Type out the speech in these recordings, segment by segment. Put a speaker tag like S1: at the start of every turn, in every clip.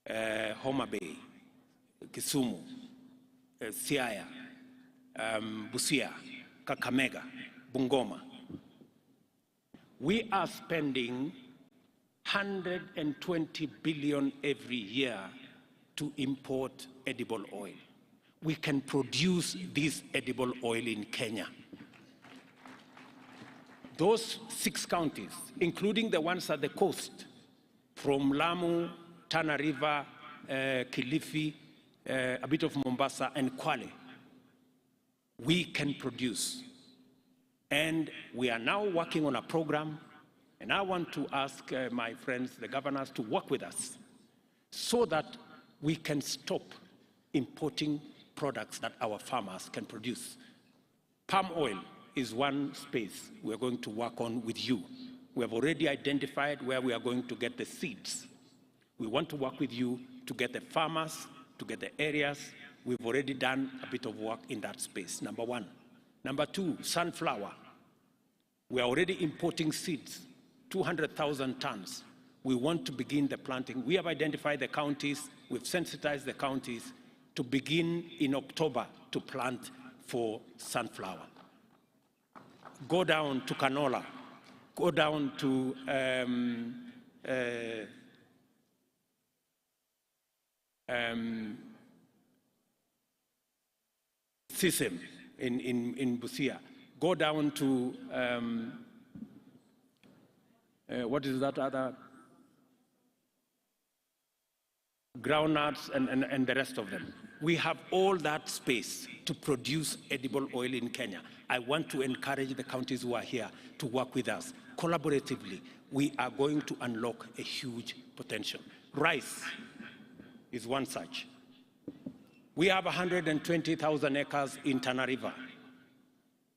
S1: Homa Bay, Kisumu, Siaya, Busia, Kakamega, Bungoma. We are spending 120 billion every year to import edible oil. We can produce this edible oil in Kenya. Those 6 counties, including the ones at the coast, from Lamu, Tana River, Kilifi, a bit of Mombasa, and Kwale, we can produce. And we are now working on a program, and I want to ask my friends, the governors, to work with us so that we can stop importing products that our farmers can produce. Palm oil is one space we're going to work on with you. We have already identified where we are going to get the seeds. We want to work with you to get the farmers, to get the areas. We've already done a bit of work in that space, number 1. Number 2, sunflower. We are already importing seeds, 200,000 tons. We want to begin the planting. We have identified the counties, we've sensitized the counties to begin in October to plant for sunflower. Go down to canola, go down to sesame in Busia. Go down to, what is that other? Groundnuts and the rest of them. We have all that space to produce edible oil in Kenya. I want to encourage the counties who are here to work with us. Collaboratively, we are going to unlock a huge potential. Rice is one such. We have 120,000 acres in Tana River.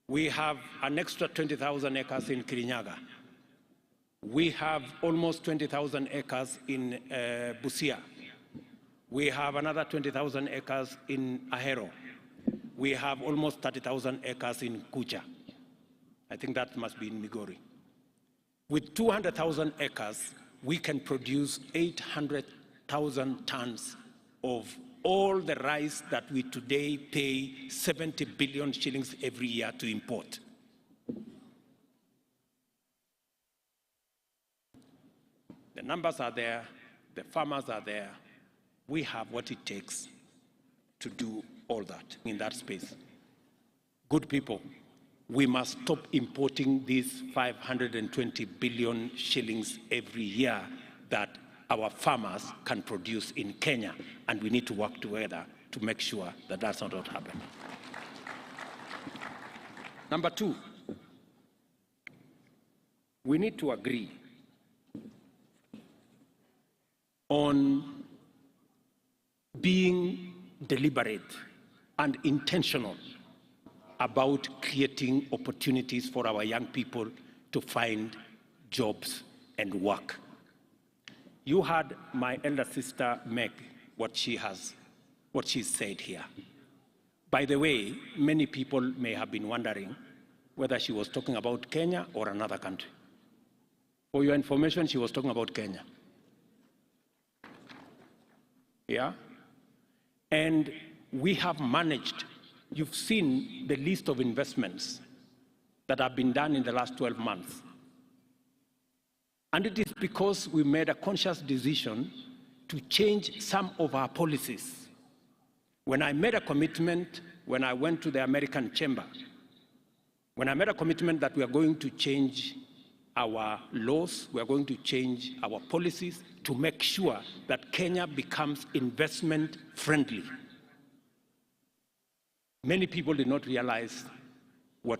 S1: We have an extra 20,000 acres in Kirinyaga. We have almost 20,000 acres in Busia. We have another 20,000 acres in Ahero. We have almost 30,000 acres in Kucha. I think that must be in Migori. With 200,000 acres, we can produce 800,000 tons of all the rice that we today pay 70 billion shillings every year to import. The numbers are there, the farmers are there. We have what it takes to do all that in that space. Good people, we must stop importing these 520 billion shillings every year that our farmers can produce in Kenya, and we need to work together to make sure that that's not what happens. Number 2, we need to agree on being deliberate and intentional about creating opportunities for our young people to find jobs and work. You heard my elder sister Meg, what she said here. By the way, many people may have been wondering whether she was talking about Kenya or another country. For your information, she was talking about Kenya. Yeah? And we have managed, you've seen the list of investments that have been done in the last 12 months. And it is because we made a conscious decision to change some of our policies. When I made a commitment, when I went to the American Chamber, when I made a commitment that we are going to change our laws, we are going to change our policies to make sure that Kenya becomes investment friendly. Many people did not realize where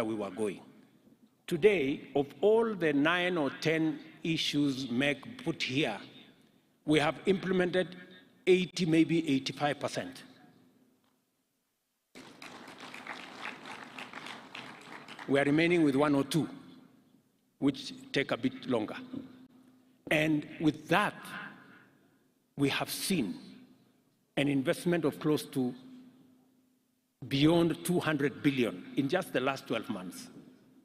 S1: we were going. Today, of all the 9 or 10 issues Meg put here, we have implemented 80, maybe 85%. We are remaining with 1 or 2, which take a bit longer. And with that, we have seen an investment of close to beyond 200 billion in just the last 12 months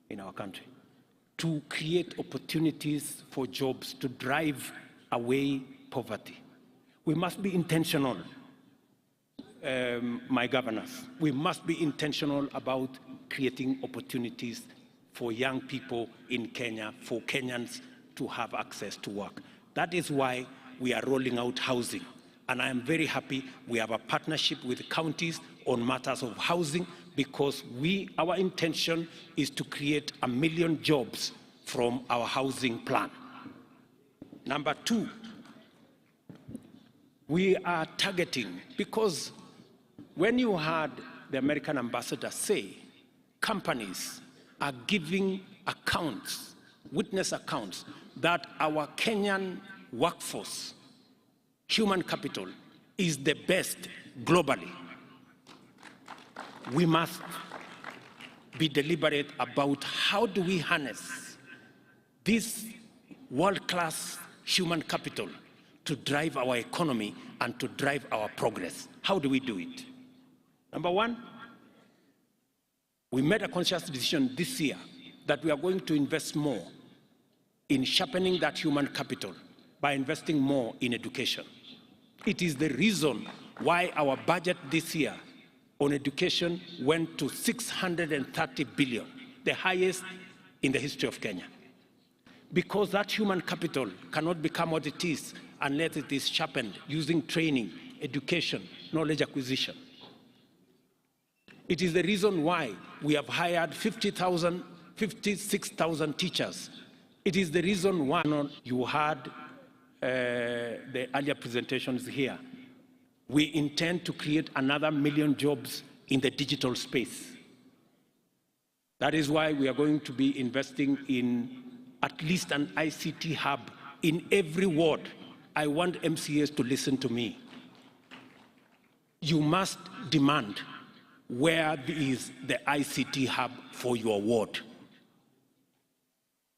S1: in our country to create opportunities for jobs, to drive away poverty. We must be intentional, my governors. We must be intentional about creating opportunities for young people in Kenya, for Kenyans to have access to work. That is why we are rolling out housing. And I am very happy we have a partnership with counties on matters of housing, because our intention is to create 1 million jobs from our housing plan. Number two, we are targeting, because when you heard the American ambassador say companies are giving accounts, witness accounts, that our Kenyan workforce, human capital, is the best globally, we must be deliberate about how do we harness this world-class human capital to drive our economy and to drive our progress. How do we do it? Number one, we made a conscious decision this year that we are going to invest more in sharpening that human capital by investing more in education. It is the reason why our budget this year on education went to 630 billion, the highest in the history of Kenya. Because that human capital cannot become what it is unless it is sharpened using training, education, knowledge acquisition. It is the reason why we have hired 56,000 teachers. It is the reason why you had the earlier presentations here. We intend to create another 1 million jobs in the digital space. That is why we are going to be investing in at least an ICT hub in every ward. I want MCAs to listen to me. You must demand where is the ICT hub for your ward.